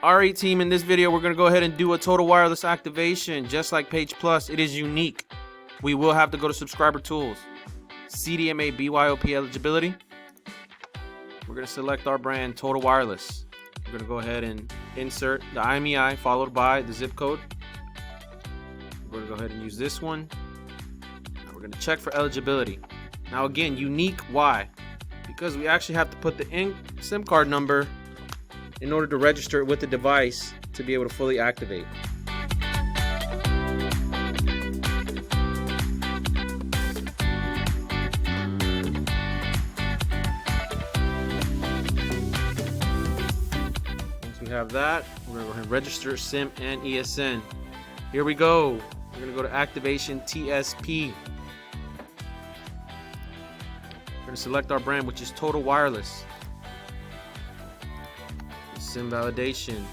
Alright team, in this video we're going to go ahead and do a total wireless activation. Just like Page Plus, it is unique. We will have to go to subscriber tools, CDMA BYOP eligibility. We're going to select our brand Total Wireless. We're going to go ahead and insert the IMEI followed by the zip code. We're going to go ahead and use this one. Now we're going to check for eligibility. Now again, unique, why? Because we actually have to put the SIM card number in order to register it with the device to be able to fully activate. Once we have that, we're going to go ahead and register SIM and ESN. Here we go. We're going to go to Activation TSP. We're going to select our brand, which is Total Wireless. SIM validation,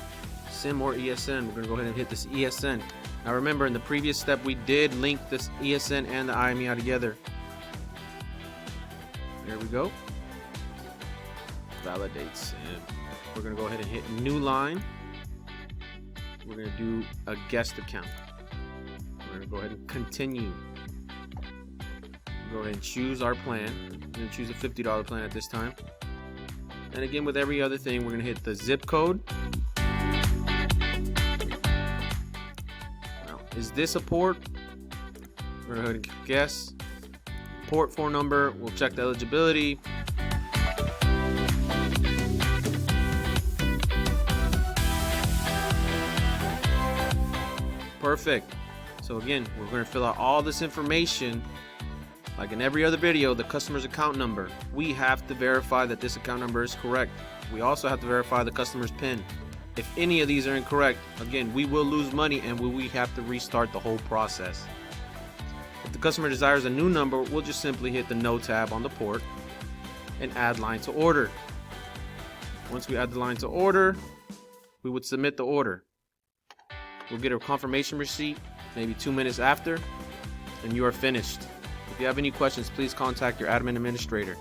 SIM or ESN. We're going to go ahead and hit this ESN. Now remember, in the previous step we did link this ESN and the IMEI together. There we go. Validate SIM. We're going to go ahead and hit new line. We're going to do a guest account. We're going to go ahead and continue. Go ahead and choose our plan. I'm going to choose a $50 plan at this time. And again, with every other thing, we're going to hit the zip code. Now, is this a port? We're going to go ahead and guess. Port 4 number. We'll check the eligibility. Perfect. So again, we're going to fill out all this information. Like in every other video, the customer's account number. We have to verify that this account number is correct. We also have to verify the customer's PIN. If any of these are incorrect, again, we will lose money and we have to restart the whole process. If the customer desires a new number, we'll just simply hit the No tab on the port and add line to order. Once we add the line to order, we would submit the order. We'll get a confirmation receipt maybe 2 minutes after, and you are finished. If you have any questions, please contact your admin administrator.